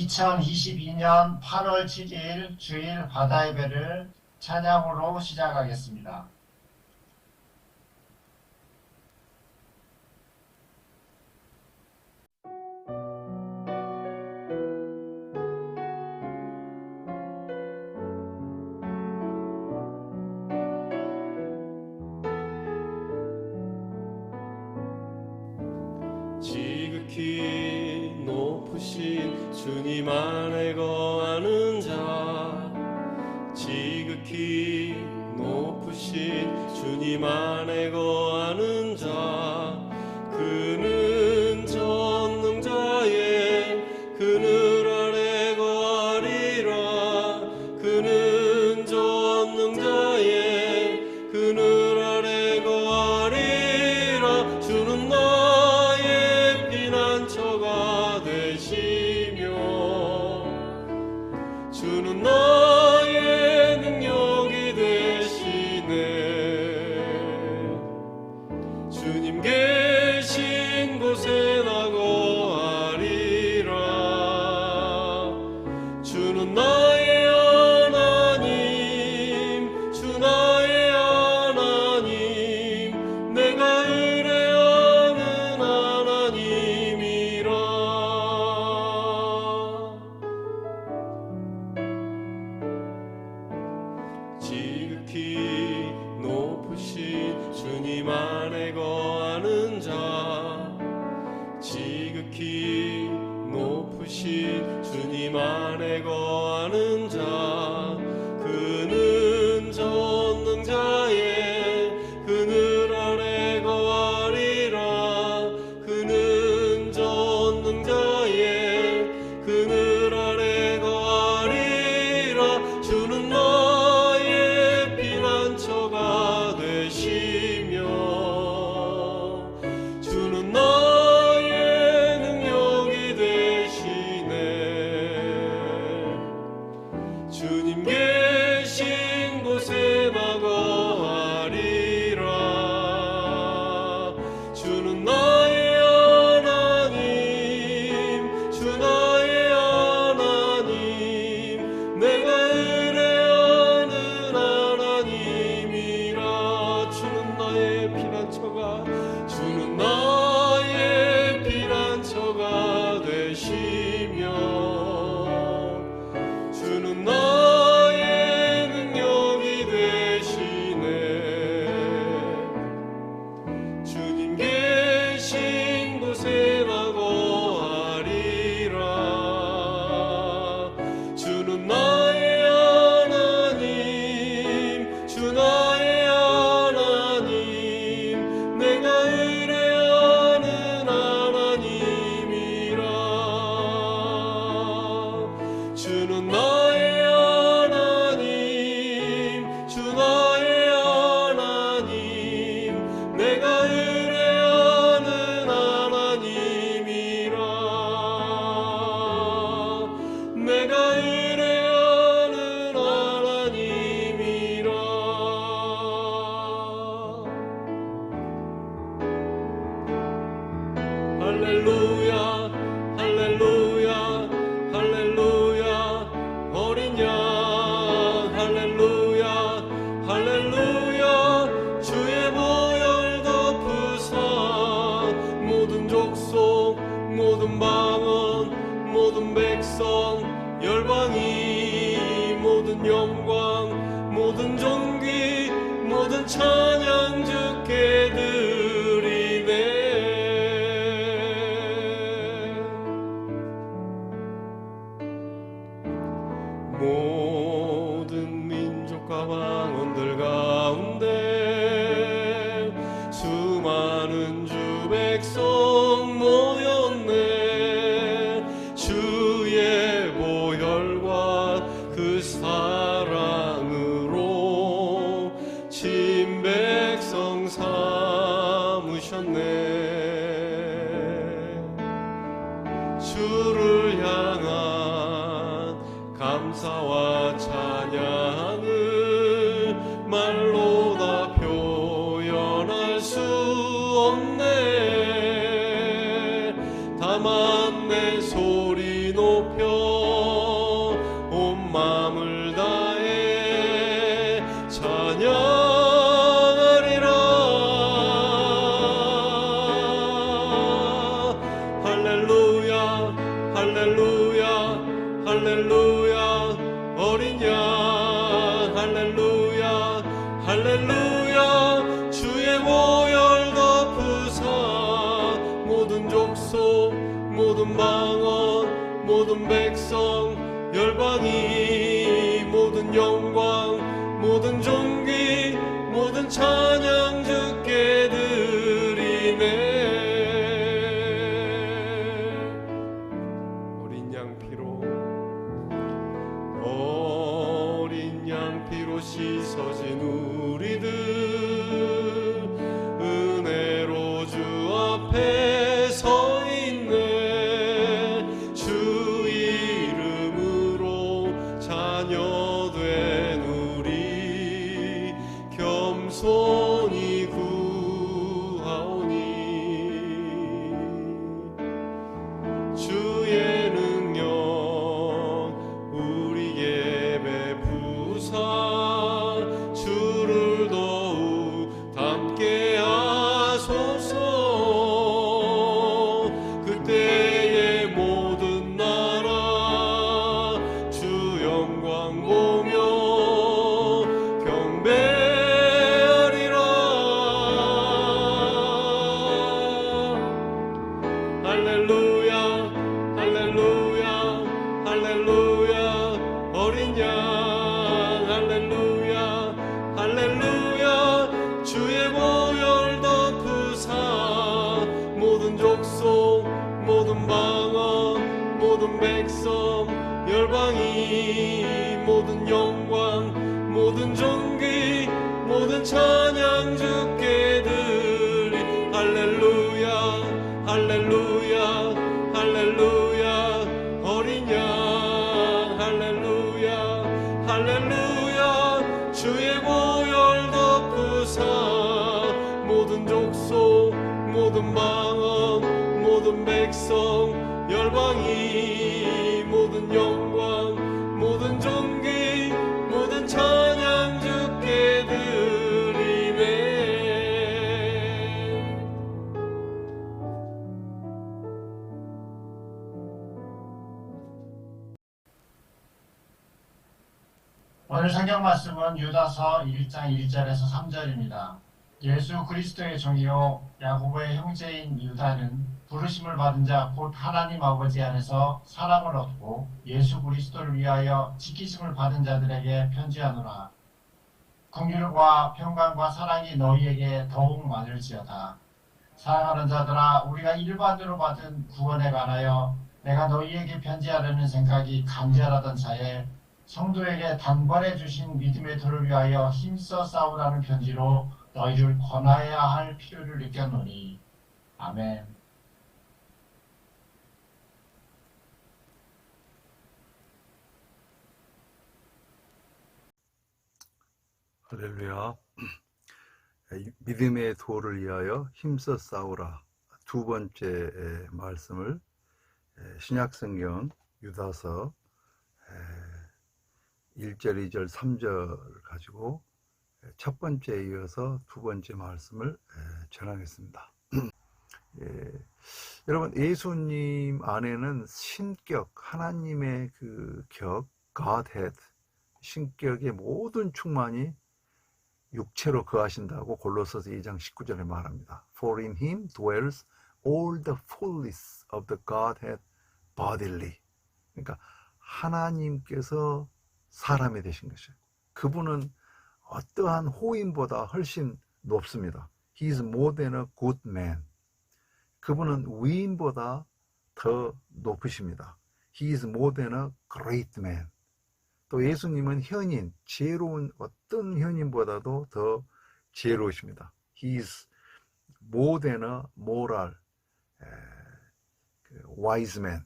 2022년 8월 7일 주일 바다예배를 찬양으로 시작하겠습니다. 지극히 높으신 주님 안에 거하는 자, 지극히 높으신 주님 안에 거하는 자, 그는 전능자의 그늘 아래 거하리라. 그는 전능자의 그늘 아래 거하리라. 주는 나의 피난처가 되시며 주는 나의 능력이 되시네. 주님 계신 곳에 나 거하리라. 주는 나의 하나님, 주 나의 하나님, 내가 의뢰하는 하나님이라. 지극히 높으신 주님 안에 거하는 자, 지극히 높으신 주님 안에 거하는 자, 그는 전능자의 그늘 아래 거하리라. 그는 전능자의 그늘 아래 거하리라. 주는 나의 피난처가 되시며 주는 나의 능력이 되시네. 주님 계신 곳에 나 거하리라. 주는 나의 하나님, 주 나의 하나님, 내가 의뢰하는 하나님이라. 주는 나의 피난처가, 주는 나의 피난처가 되시며 주는 나의 능력이 되시네. 주님 계신 곳에 나 거하리라. 주는 나의 하나님, 주 나의 하나님, 내가 의뢰하는 하나님이라. 주는 나의 하나님, 주 나의 하나님, 내가 의뢰하는 하나님이라. 내가 의뢰하는 하나님이라. 할렐루야, 할렐루야, 할렐루야. 어린 양 할렐루야, 할렐루야. 주의 보혈 덮으사 모든 족속, 모든 방언, 모든 백성, 열방이 모든 영광, 모든 존귀, 모든 찬양 주께 드리네. 모든 민족과 방언들 가운데 수많은 주 백성 모였네. 주의 보혈과 그 사랑으로 친 백성 삼으셨네. 주를 향한 감사와 찬양을 말로 다 할렐루야 주의 보혈 덮으사 모든 족속 모든 방언 모든 백성 열방이 모든 영광 모든 존귀 모든 찬양 주께 드리네. 어린 양 피로 씻어진 우리들 은혜로 주 앞에 서 있네. 주 이름으로 자녀된 우리 겸손히 구하오니 주의 능력 우리에게 베푸사 주를 더욱 닮게 하소서. 그때의 모든 나라 주 영광 보며 경배하리라. 할렐루야 할렐루야 할렐루야 어린 양 할렐루야 할렐루야 주의 보혈 덮으사 모든 족속 모든 방언 모든 백성 열방이 모든 영광 모든 존귀 모든 찬양 주께 드리. 할렐루야 할렐루야 할렐루야 어린 양 할렐루야 할렐루야 주의 보혈 덮으사 모든 족속 모든 방언 모든 백성 열방이 모든 영광 모든 존귀 모든 찬양 주께 드리네. 오늘 성경 말씀은 유다서 1장 1절에서 3절입니다. 예수 그리스도의 종이요 야고보의 형제인 유다는 부르심을 받은 자 곧 하나님 아버지 안에서 사랑을 얻고 예수 그리스도를 위하여 지키심을 받은 자들에게 편지하노라. 긍휼과 평강과 사랑이 너희에게 더욱 많을지어다. 사랑하는 자들아, 우리가 일반으로 받은 구원에 관하여 내가 너희에게 편지하려는 생각이 간절하던 차에 성도에게 단번에 주신 믿음의 도를 위하여 힘써 싸우라는 편지로 너희를 권하여야 할 필요를 느꼈노니. 아멘. 할렐루야. 믿음의 도를 위하여 힘써 싸우라. 두 번째 말씀을 신약성경 유다서 1절, 2절, 3절 가지고 첫 번째에 이어서 두 번째 말씀을 전하겠습니다. 여러분, 예수님 안에는 신격, 하나님의 그 격, Godhead, 신격의 모든 충만이 육체로 거하신다고 골로새서 2장 19절에 말합니다. For in him dwells all the fullness of the Godhead bodily. 그러니까 하나님께서 사람이 되신 것이에요. 그분은 어떠한 호인보다 훨씬 높습니다. He is more than a good man. 그분은 위인보다 더 높으십니다. He is more than a great man. 또 예수님은 현인, 지혜로운 어떤 현인보다도 더 지혜로우십니다. He is more than a moral wise man.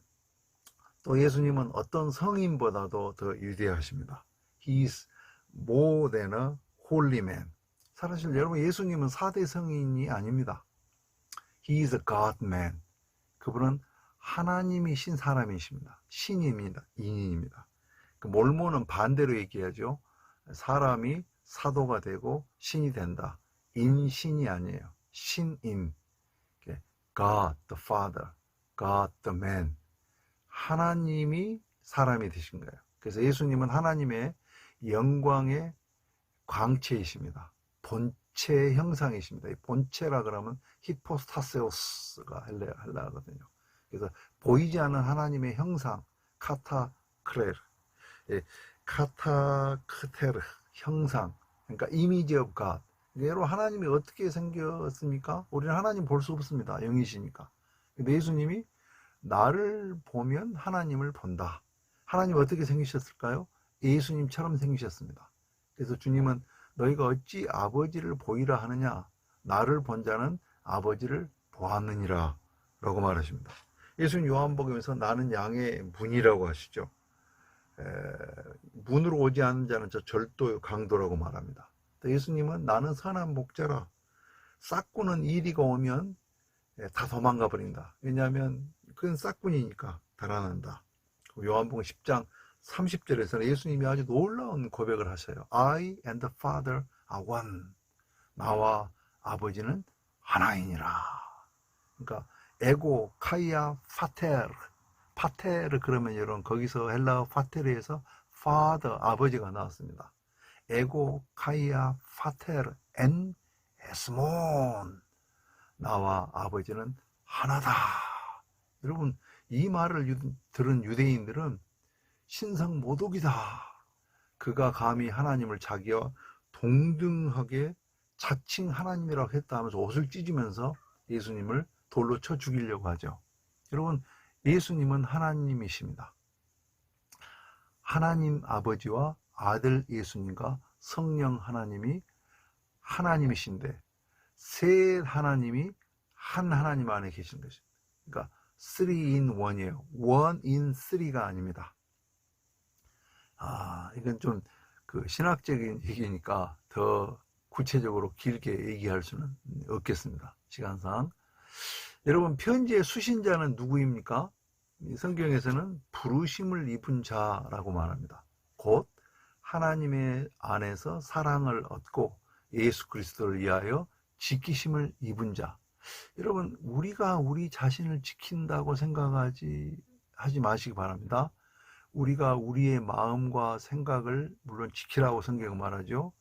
또 예수님은 어떤 성인보다도 더 위대하십니다. He is more than a holy man. 사실 여러분, 예수님은 4대 성인이 아닙니다. He is a God man. 그분은 하나님이신 사람이십니다. 신입니다. 인인입니다. 그 몰모는 반대로 얘기하죠. 사람이 사도가 되고 신이 된다. 인신이 아니에요. 신인. God the Father, God the Man. 하나님이 사람이 되신 거예요. 그래서 예수님은 하나님의 영광의 광채이십니다. 본체 형상이십니다. 이 본체라 그러면 히포스타세오스가 헬라어거든요. 그래서 보이지 않는 하나님의 형상, 카타크레르, 예, 카타크테르, 형상, 그러니까 이미지 오브 갓. 여러분, 하나님이 어떻게 생겼습니까? 우리는 하나님 볼 수 없습니다. 영이시니까. 근데 예수님이 나를 보면 하나님을 본다. 하나님 어떻게 생기셨을까요? 예수님처럼 생기셨습니다. 그래서 주님은 너희가 어찌 아버지를 보이라 하느냐? 나를 본 자는 아버지를 보았느니라 라고 말하십니다. 예수님 요한복음에서 나는 양의 문이라고 하시죠. 문으로 오지 않는 자는 저 절도 강도라고 말합니다. 예수님은 나는 선한 목자라. 싹구는 이리가 오면 다 도망가 버린다. 왜냐하면 그건 싹군이니까 달아난다. 요한복음 10장 30절에서는 예수님이 아주 놀라운 고백을 하셔요. I and the Father are one. 나와 아버지는 하나이니라. 그러니까 에고 카이아 파테르. 파테르 그러면 여러분 거기서 헬라어 파테르에서 Father 아버지가 나왔습니다. 에고 카이아 파테르 엔 에스몬. 나와 아버지는 하나다. 여러분, 이 말을 들은 유대인들은 신성모독이다. 그가 감히 하나님을 자기와 동등하게 자칭 하나님이라고 했다 하면서 옷을 찢으면서 예수님을 돌로 쳐 죽이려고 하죠. 여러분, 예수님은 하나님이십니다. 하나님 아버지와 아들 예수님과 성령 하나님이 하나님이신데 세 하나님이 한 하나님 안에 계신 것입니다. 그러니까 3 in 1이에요. 1 in 3가 아닙니다. 이건 좀 그 신학적인 얘기니까 더 구체적으로 길게 얘기할 수는 없겠습니다. 시간상. 여러분, 편지의 수신자는 누구입니까? 성경에서는 부르심을 입은 자라고 말합니다. 곧 하나님의 안에서 사랑을 얻고 예수 그리스도를 위하여 지키심을 입은 자. 여러분, 우리가 우리 자신을 지킨다고 생각하지 마시기 바랍니다. 우리가 우리의 마음과 생각을 물론 지키라고 성경은 말하죠.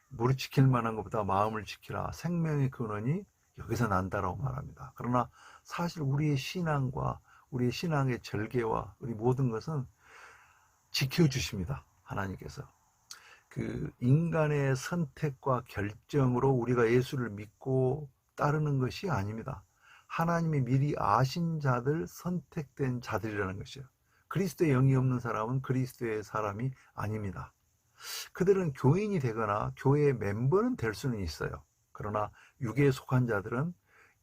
무릇 지킬 만한 것보다 마음을 지키라. 생명의 근원이 여기서 난다라고 말합니다. 그러나 사실 우리의 신앙과 우리의 신앙의 절개와 우리 모든 것은 지켜주십니다. 하나님께서. 그 인간의 선택과 결정으로 우리가 예수를 믿고 따르는 것이 아닙니다. 하나님이 미리 아신 자들, 선택된 자들이라는 것이요. 그리스도의 영이 없는 사람은 그리스도의 사람이 아닙니다. 그들은 교인이 되거나 교회의 멤버는 될 수는 있어요. 그러나 육에 속한 자들은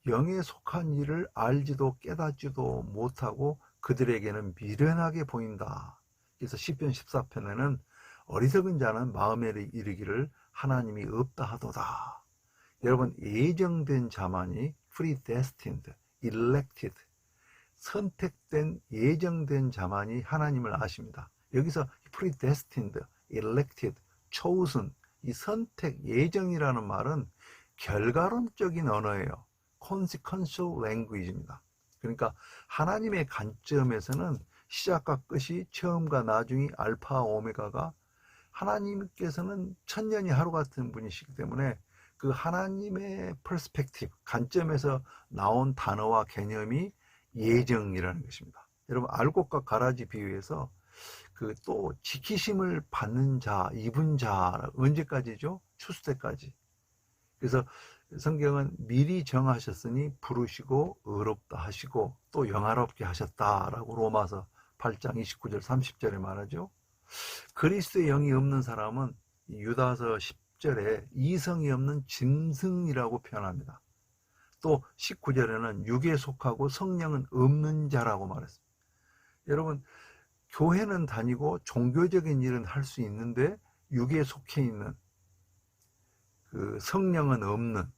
영에 속한 일을 알지도 깨닫지도 못하고 그들에게는 미련하게 보인다. 그래서 시편 14편에는 어리석은 자는 마음에 이르기를 하나님이 없다 하도다. 여러분, 예정된 자만이 predestined, elected, 선택된 예정된 자만이 하나님을 아십니다. 여기서 predestined, elected, chosen, 이 선택, 예정이라는 말은 결과론적인 언어예요. consequential language입니다. 그러니까 하나님의 관점에서는 시작과 끝이 처음과 나중이 알파 오메가가 하나님께서는 천년이 하루 같은 분이시기 때문에 그 하나님의 퍼스펙티브, 관점에서 나온 단어와 개념이 예정이라는 것입니다. 여러분, 알곡과 가라지 비유에서 그 또 지키심을 받는 자, 입은 자, 언제까지죠? 추수 때까지. 그래서 성경은 미리 정하셨으니 부르시고 의롭다 하시고 또 영화롭게 하셨다라고 로마서 8장 29절 30절에 말하죠. 그리스도의 영이 없는 사람은 유다서 10절에 이성이 없는 짐승이라고 표현합니다. 또 19절에는 육에 속하고 성령은 없는 자라고 말했습니다. 여러분, 교회는 다니고 종교적인 일은 할 수 있는데 육에 속해 있는 그 성령은 없는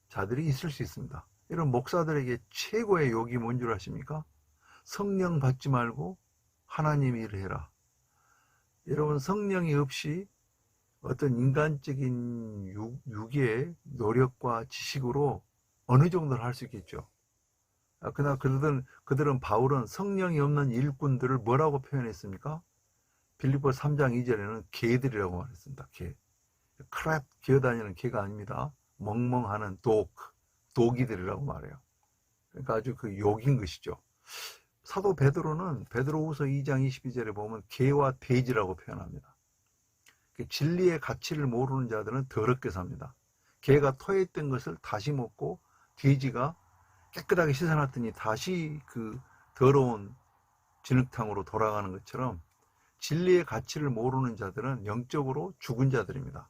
자들이 있을 수 있습니다. 여러분, 목사들에게 최고의 욕이 뭔 줄 아십니까? 성령 받지 말고 하나님 일을 해라. 여러분, 성령이 없이 어떤 인간적인 육의 노력과 지식으로 어느 정도는 할 수 있겠죠. 그러나 그들은 바울은 성령이 없는 일꾼들을 뭐라고 표현했습니까? 빌립보 3장 2절에는 개들이라고 말했습니다. 개. 크랩 기어다니는 개가 아닙니다. 멍멍하는 도기들이라고 말해요. 그러니까 아주 그 욕인 것이죠. 사도 베드로는 베드로후서 2장 22절에 보면 개와 돼지라고 표현합니다. 진리의 가치를 모르는 자들은 더럽게 삽니다. 개가 토했던 것을 다시 먹고 돼지가 깨끗하게 씻어놨더니 다시 그 더러운 진흙탕으로 돌아가는 것처럼 진리의 가치를 모르는 자들은 영적으로 죽은 자들입니다.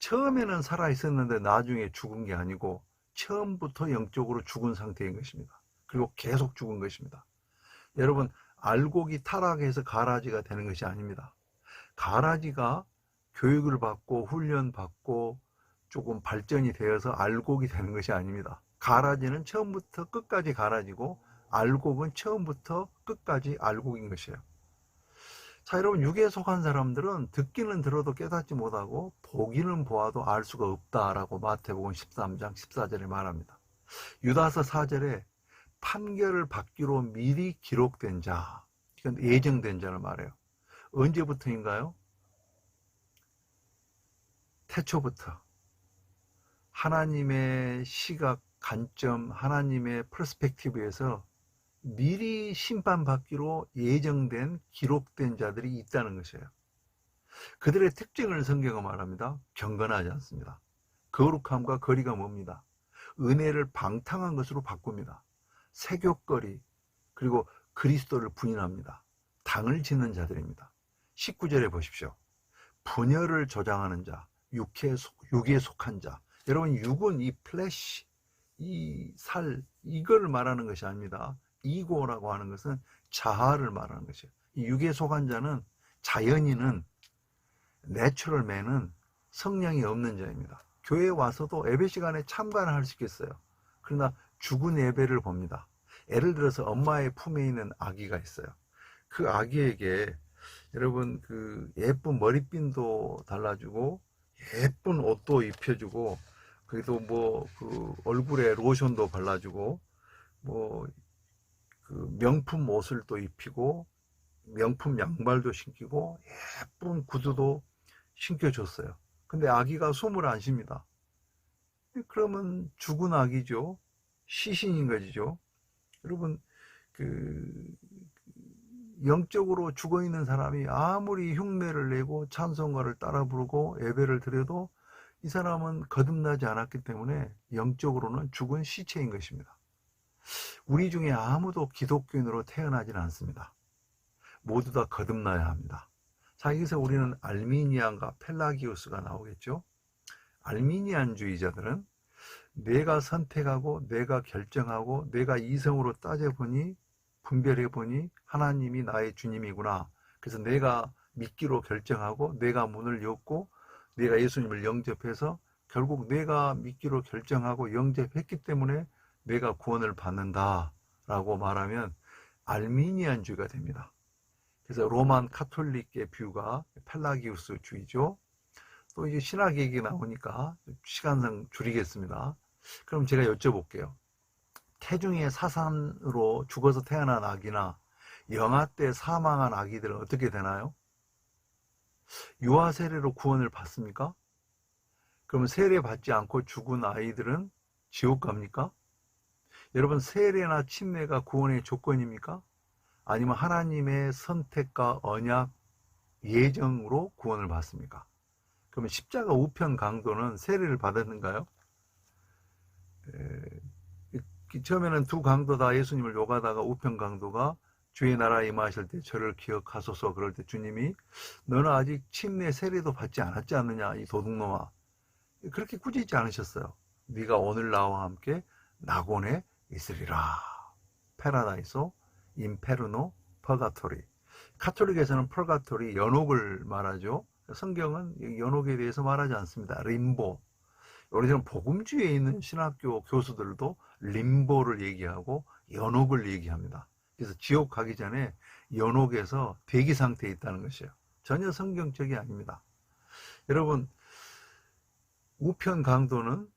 처음에는 살아있었는데 나중에 죽은 게 아니고 처음부터 영적으로 죽은 상태인 것입니다. 그리고 계속 죽은 것입니다. 여러분, 알곡이 타락해서 가라지가 되는 것이 아닙니다. 가라지가 교육을 받고 훈련받고 조금 발전이 되어서 알곡이 되는 것이 아닙니다. 가라지는 처음부터 끝까지 가라지고 알곡은 처음부터 끝까지 알곡인 것이에요. 자, 여러분, 육에 속한 사람들은 듣기는 들어도 깨닫지 못하고 보기는 보아도 알 수가 없다라고 마태복음 13장 14절에 말합니다. 유다서 4절에 판결을 받기로 미리 기록된 자, 이건 예정된 자를 말해요. 언제부터인가요? 태초부터. 하나님의 시각, 관점, 하나님의 퍼스펙티브에서 미리 심판받기로 예정된, 기록된 자들이 있다는 것이에요. 그들의 특징을 성경은 말합니다. 경건하지 않습니다. 거룩함과 거리가 멉니다. 은혜를 방탕한 것으로 바꿉니다. 세교거리, 그리고 그리스도를 부인합니다. 당을 짓는 자들입니다. 19절에 보십시오. 분열을 조장하는 자, 육에 속한 자. 여러분, 육은 이 플래시, 이 살, 이걸 말하는 것이 아닙니다. 이고라고 하는 것은 자아를 말하는 것이에요. 이 육에 속한 자는, 자연인은, 내추럴맨은 성령이 없는 자입니다. 교회에 와서도 예배 시간에 참관을 할 수 있겠어요. 그러나 죽은 예배를 봅니다. 예를 들어서 엄마의 품에 있는 아기가 있어요. 그 아기에게 여러분 그 예쁜 머리핀도 달라주고 예쁜 옷도 입혀주고 그래도 뭐 그 얼굴에 로션도 발라주고 뭐 그 명품 옷을 또 입히고 명품 양말도 신기고 예쁜 구두도 신겨줬어요. 근데 아기가 숨을 안 쉽니다. 그러면 죽은 아기죠. 시신인 것이죠. 여러분, 영적으로 죽어 있는 사람이 아무리 흉내를 내고 찬송가를 따라 부르고 예배를 드려도 이 사람은 거듭나지 않았기 때문에 영적으로는 죽은 시체인 것입니다. 우리 중에 아무도 기독교인으로 태어나지는 않습니다. 모두 다 거듭나야 합니다. 자, 여기서 우리는 알미니안과 펠라기우스가 나오겠죠. 알미니안주의자들은 내가 선택하고 내가 결정하고 내가 이성으로 따져보니 분별해보니 하나님이 나의 주님이구나. 그래서 내가 믿기로 결정하고 내가 문을 였고 내가 예수님을 영접해서 결국 내가 믿기로 결정하고 영접했기 때문에 내가 구원을 받는다 라고 말하면 알미니안주의가 됩니다. 그래서 로만 카톨릭의 뷰가 펠라기우스주의죠. 또 이제 신학 얘기 나오니까 시간상 줄이겠습니다. 그럼 제가 여쭤볼게요. 태중의 사산으로 죽어서 태어난 아기나 영아 때 사망한 아기들은 어떻게 되나요? 유아 세례로 구원을 받습니까? 그러면 세례 받지 않고 죽은 아이들은 지옥 갑니까? 여러분, 세례나 침례가 구원의 조건입니까? 아니면 하나님의 선택과 언약, 예정으로 구원을 받습니까? 그러면 십자가 우편 강도는 세례를 받았는가요? 처음에는 두 강도 다 예수님을 욕하다가 우편 강도가 주의 나라에 임하실 때 저를 기억하소서 그럴 때 주님이 너는 아직 침례 세례도 받지 않았지 않느냐 이 도둑놈아. 그렇게 꾸짖지 않으셨어요. 네가 오늘 나와 함께 낙원에 있으리라. 페라다이소, 인페르노, 퍼가토리. 카톨릭에서는 퍼가토리, 연옥을 말하죠. 성경은 연옥에 대해서 말하지 않습니다. 림보. 우리는 복음주의에 있는 신학교 교수들도 림보를 얘기하고 연옥을 얘기합니다. 그래서 지옥 가기 전에 연옥에서 대기 상태에 있다는 것이에요. 전혀 성경적이 아닙니다. 여러분, 우편 강도는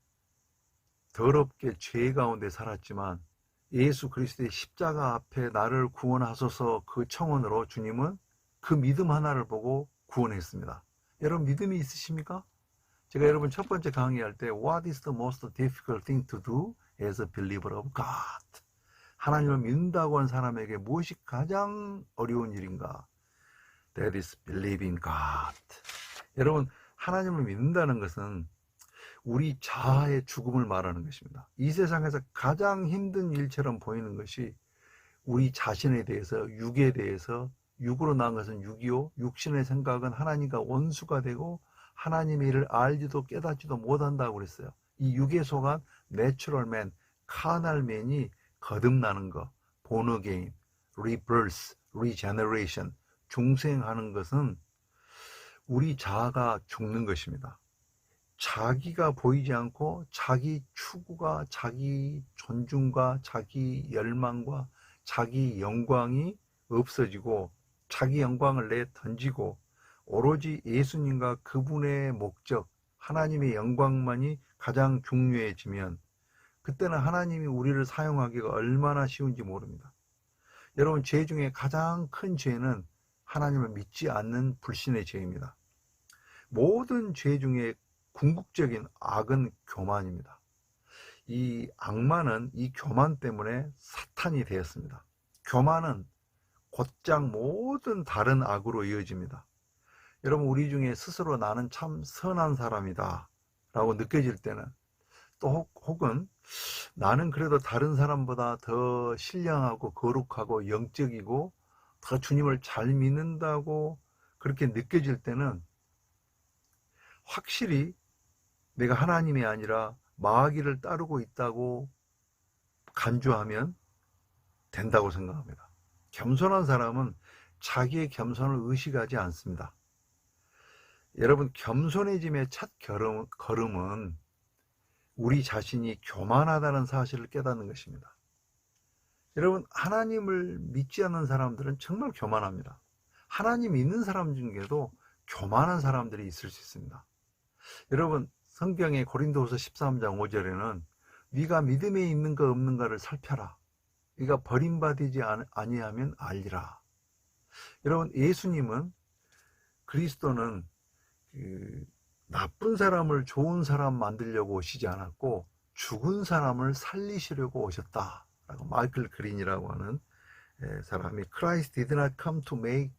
더럽게 죄 가운데 살았지만 예수 그리스도의 십자가 앞에 나를 구원하소서 그 청원으로 주님은 그 믿음 하나를 보고 구원했습니다. 여러분, 믿음이 있으십니까? 제가 여러분 첫 번째 강의할 때 What is the most difficult thing to do as a believer of God? 하나님을 믿는다고 하는 사람에게 무엇이 가장 어려운 일인가? That is believing God. 여러분, 하나님을 믿는다는 것은 우리 자아의 죽음을 말하는 것입니다. 이 세상에서 가장 힘든 일처럼 보이는 것이 우리 자신에 대해서, 육에 대해서, 육으로 나온 것은 육이요, 육신의 생각은 하나님과 원수가 되고 하나님의 일을 알지도 깨닫지도 못한다고 그랬어요. 이 육에 속한 내추럴 맨, 카날 맨이 거듭나는 것, born again, rebirth, regeneration, 중생하는 것은 우리 자아가 죽는 것입니다. 자기가 보이지 않고 자기 추구가, 자기 존중과 자기 열망과 자기 영광이 없어지고 자기 영광을 내 던지고 오로지 예수님과 그분의 목적, 하나님의 영광만이 가장 중요해지면 그때는 하나님이 우리를 사용하기가 얼마나 쉬운지 모릅니다. 여러분, 죄 중에 가장 큰 죄는 하나님을 믿지 않는 불신의 죄입니다. 모든 죄 중에 궁극적인 악은 교만입니다. 이 악마는 이 교만 때문에 사탄이 되었습니다. 교만은 곧장 모든 다른 악으로 이어집니다. 여러분, 우리 중에 스스로 나는 참 선한 사람이다 라고 느껴질 때는, 또 혹은 나는 그래도 다른 사람보다 더 신령하고 거룩하고 영적이고 더 주님을 잘 믿는다고 그렇게 느껴질 때는 확실히 내가 하나님이 아니라 마귀를 따르고 있다고 간주하면 된다고 생각합니다. 겸손한 사람은 자기의 겸손을 의식하지 않습니다. 여러분, 겸손해짐의 첫 걸음은 우리 자신이 교만하다는 사실을 깨닫는 것입니다. 여러분, 하나님을 믿지 않는 사람들은 정말 교만합니다. 하나님 믿는 사람 중에도 교만한 사람들이 있을 수 있습니다. 여러분, 성경의 고린도후서 13장 5절에는 네가 믿음에 있는가 없는가를 살펴라. 네가 버림받지 아니하면 알리라. 여러분, 예수님은, 그리스도는 나쁜 사람을 좋은 사람 만들려고 오시지 않았고 죽은 사람을 살리시려고 오셨다라고 마이클 그린이라고 하는 사람이 Christ did not come to make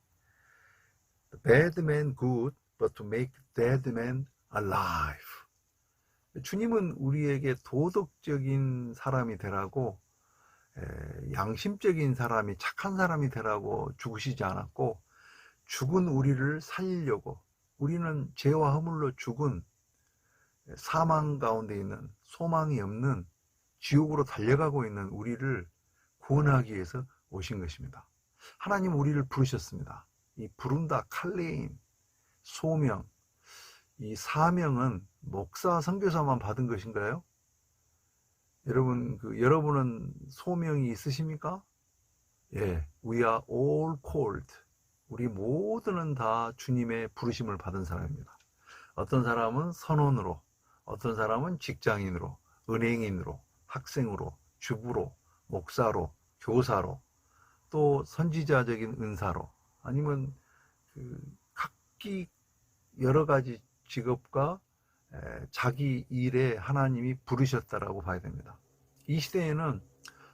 the bad man good but to make the dead man alive. 주님은 우리에게 도덕적인 사람이 되라고, 양심적인 사람이, 착한 사람이 되라고 죽으시지 않았고 죽은 우리를 살리려고, 우리는 죄와 허물로 죽은 사망 가운데 있는, 소망이 없는 지옥으로 달려가고 있는 우리를 구원하기 위해서 오신 것입니다. 하나님 우리를 부르셨습니다. 이 부른다, 칼레임, 소명, 이 사명은 목사, 선교사만 받은 것인가요? 여러분, 여러분은 소명이 있으십니까? 예, we are all called. 우리 모두는 다 주님의 부르심을 받은 사람입니다. 어떤 사람은 선원으로, 어떤 사람은 직장인으로, 은행인으로, 학생으로, 주부로, 목사로, 교사로, 또 선지자적인 은사로, 아니면 각기 여러 가지 직업과 자기 일에 하나님이 부르셨다라고 봐야 됩니다. 이 시대에는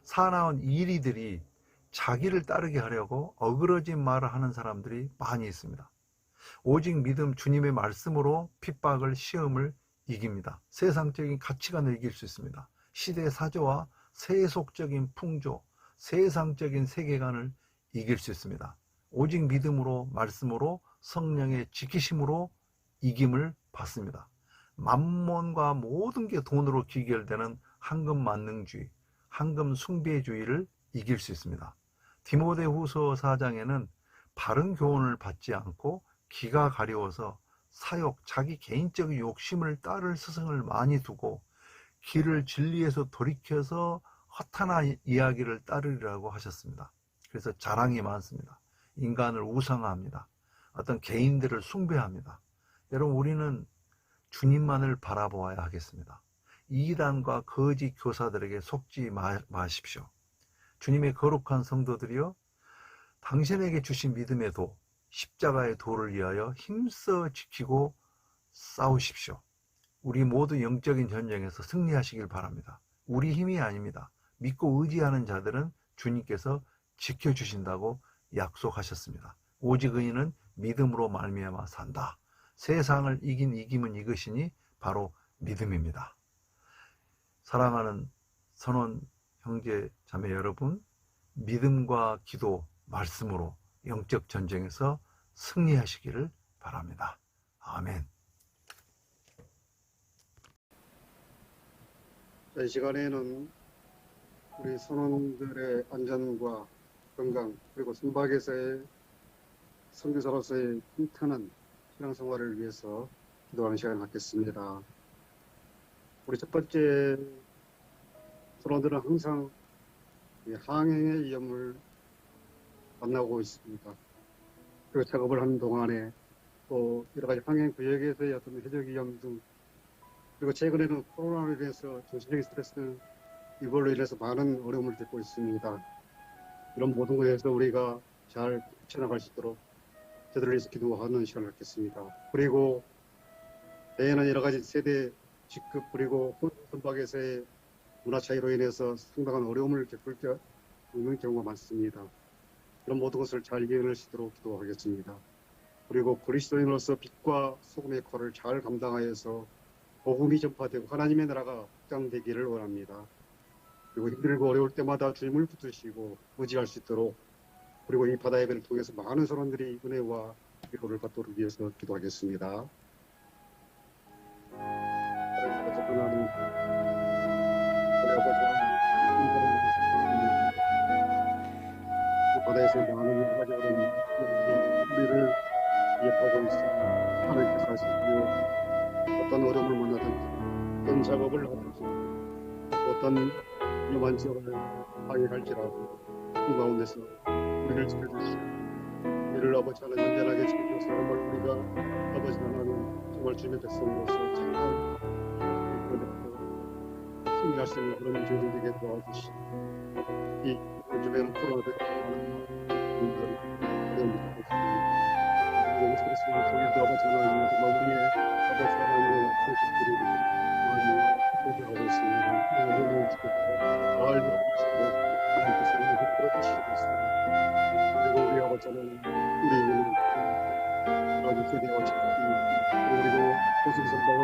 사나운 이리들이 자기를 따르게 하려고 어그러진 말을 하는 사람들이 많이 있습니다. 오직 믿음, 주님의 말씀으로 핍박을, 시험을 이깁니다. 세상적인 가치관을 이길 수 있습니다. 시대의 사조와 세속적인 풍조, 세상적인 세계관을 이길 수 있습니다. 오직 믿음으로, 말씀으로, 성령의 지키심으로 이김을 받습니다. 만몬과 모든 게 돈으로 귀결되는 황금 만능주의, 황금 숭배주의를 이길 수 있습니다. 디모데후서 4장에는 바른 교훈을 받지 않고 기가 가려워서 사욕, 자기 개인적인 욕심을 따를 스승을 많이 두고 길을 진리에서 돌이켜서 허탄한 이야기를 따르리라고 하셨습니다. 그래서 자랑이 많습니다. 인간을 우상화합니다. 어떤 개인들을 숭배합니다. 여러분, 우리는 주님만을 바라보아야 하겠습니다. 이단과 거짓 교사들에게 속지 마십시오. 주님의 거룩한 성도들이여, 당신에게 주신 믿음의 도, 십자가의 도를 위하여 힘써 지키고 싸우십시오. 우리 모두 영적인 전쟁에서 승리하시길 바랍니다. 우리 힘이 아닙니다. 믿고 의지하는 자들은 주님께서 지켜주신다고 약속하셨습니다. 오직 의인은 믿음으로 말미암아 산다. 세상을 이긴 이김은 이것이니 바로 믿음입니다. 사랑하는 선원 형제 자매 여러분, 믿음과 기도, 말씀으로 영적 전쟁에서 승리하시기를 바랍니다. 아멘. 이 시간에는 우리 선원들의 안전과 건강, 그리고 선박에서의 선교사로서의 튼튼한 신앙생활을 위해서 기도하는 시간을 갖겠습니다. 우리 첫 번째 선원들은 항상 이 항행의 위험을 만나고 있습니다. 그 작업을 하는 동안에 또 여러 가지 항행 구역에서의 어떤 해적 위험 등, 그리고 최근에는 코로나로 인해서 정신적인 스트레스, 이걸로 인해서 많은 어려움을 겪고 있습니다. 이런 모든 것에 대해서 우리가 잘 헤쳐나갈 수 있도록 저들을 위해서 기도하는 시간을 갖겠습니다. 그리고 대에는 여러 가지 세대 직급, 그리고 선박에서의 문화 차이로 인해서 상당한 어려움을 겪을 있는 경우가 많습니다. 이런 모든 것을 잘 이겨낼 수 있도록 기도하겠습니다. 그리고 그리스도인으로서 빛과 소금의 역할을 잘 감당하여서 복음이 전파되고 하나님의 나라가 확장되기를 원합니다. 그리고 힘들고 어려울 때마다 주님을 붙드시고 의지할 수 있도록, 그리고 이 바다 예배를 통해서 많은 사람들이 은혜와 위로를 받도록 위해서 기도하겠습니다. 바다에서 많은 여러 가지 어려움이 우리를 위협하고 있습니다. 하나님께서 하시기에 어떤 어려움을 만나든지, 어떤 작업을 하든지, 어떤 위험한 지역을 항해할지라도 그 가운데서 우리를 지켜주시고 우리를 아버지 하나님 안전하게 지켜주셔서 정말 우리가 아버지 하나님 정말 주님의 백성으로서 참 승리할 수 있는 그런 주님에게 도와주시고, 이 요즘에는 코로나 때문에 분들 어려움을 겪고 있습니다. 그리고 스트레스를 통해서 아버지 하나님 정말 우리의 아버지 하나님의 모습들이 많이 회개하고 있습니다. 어려움을 지켜서 잘 이루어지시고 하나님께서 우리를 끌어주시고 있습니다. 그리고 우리 아버지 하나님, 우리에게는 아주 세대와 적기, 그리고 고승선박을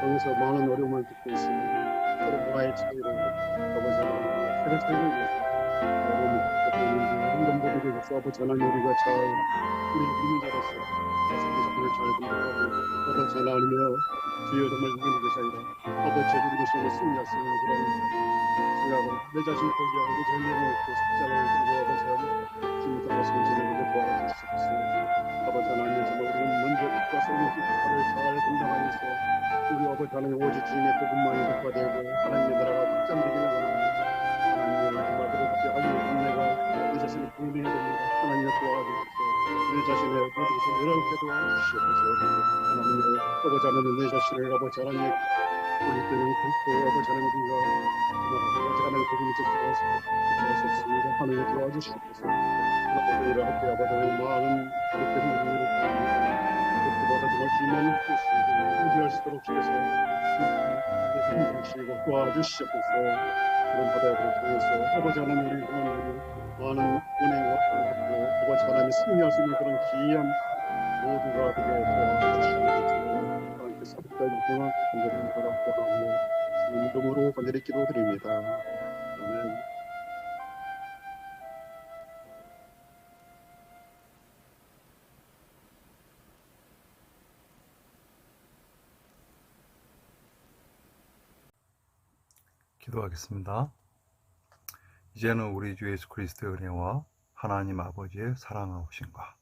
통해서 많은 어려움을 겪고 있습니다. 서로 문화의 차이로 아버지 하나님, 세대 차이로 인해서 어려움을 겪고 있는데, 이런 모든 것에서 아버지 하나님 우리가 잘 우리 믿음자로서 세상을 잘 감당하고 아버지 하나님이여 주여 정말 이기는 것이 아니라 아버지 주는 것이 승리할 수 있는 그런 생각을 내 자신을 포기하고 내 전쟁을 그 십자가를 들고 아버지 하나님 주님 따라서 전쟁을 도와주시옵소서. 아버지 하나님 정말 우리는 먼저 빛과 소금의 역할을 잘 감당하면서 우리 아버지 하나님 오직 주님의 복음만이 전파되고 하나님의 나라가 확장되기를 원합니다. 하나님을 정말 그렇게 하는 은혜가 내 자신을 분리해야 됩니다. 하나님을 도와주셔서 내 자신의 모든 것을 이렇게 도와주시옵소서. 하나님의 아버지 하나님 내 자신을 아버지 하나님 우리 때는 그리스도 아버지 하나님 우리가 아버지 하나님 복음을 전파할 수 없습니다. 하나님 도와주시옵소서. 아버지 할때 아버지 하나님 많은 그렇게 힘들을 보입니다. 그때마다 정말 주님만 주시고 의지할 수 있도록 주셔서 힘주시고 도와주시옵소서. 그런 바다를 통해서 아버지 하나님 우리 구원들이 많은 은혜와 아버지 하나님 승리할 수 있는 그런 귀한 모두가 되게 도와주시옵소서. 하나님께서 끝까지 평안 간절히 바라보며 주님 이름으로 간절히 기도드립니다. 아멘. 기도하겠습니다. 이제는 우리 주 예수 그리스도의 은혜와 하나님 아버지의 사랑하심과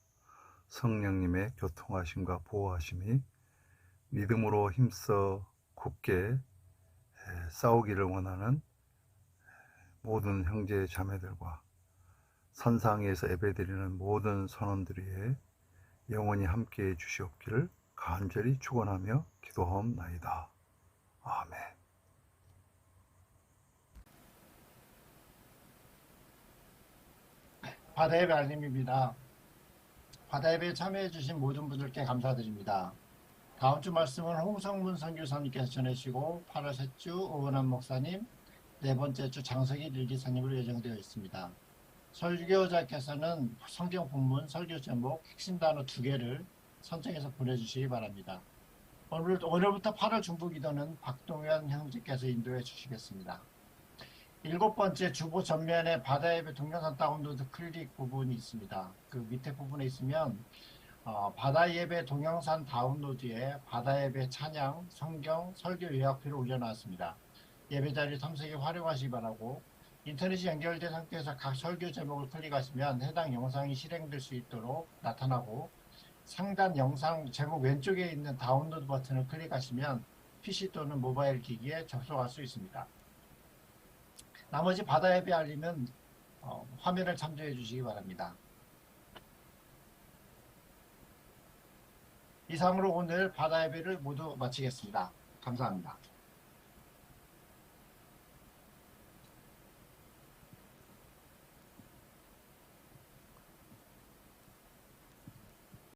성령님의 교통하심과 보호하심이 믿음으로 힘써 굳게 싸우기를 원하는 모든 형제 자매들과 산상에서 예배드리는 모든 선원들의 영원히 함께해 주시옵기를 간절히 축원하며 기도하옵나이다. 아멘. 바다예배 알림입니다. 바다예배에 참여해주신 모든 분들께 감사드립니다. 다음 주 말씀은 홍성문 선교사님께서 전해주시고 8월 셋주 오은환 목사님, 네 번째 주 장석일 일기사님으로 예정되어 있습니다. 설교자께서는 성경 본문, 설교 제목, 핵심 단어 2개를 선정해서 보내주시기 바랍니다. 오늘부터 8월 중부기도는 박동현 형제께서 인도해 주시겠습니다. 7번째 주보 전면에 바다예배 동영상 다운로드 클릭 부분이 있습니다. 그 밑에 부분에 있으면 바다예배 동영상 다운로드에 바다예배 찬양, 성경, 설교 요약표를 올려놨습니다. 예배자리 탐색에 활용하시기 바라고, 인터넷이 연결된 상태에서 각 설교 제목을 클릭하시면 해당 영상이 실행될 수 있도록 나타나고, 상단 영상 제목 왼쪽에 있는 다운로드 버튼을 클릭하시면 PC 또는 모바일 기기에 접속할 수 있습니다. 나머지 바다예배 알림은 화면을 참조해 주시기 바랍니다. 이상으로 오늘 바다예배를 모두 마치겠습니다. 감사합니다.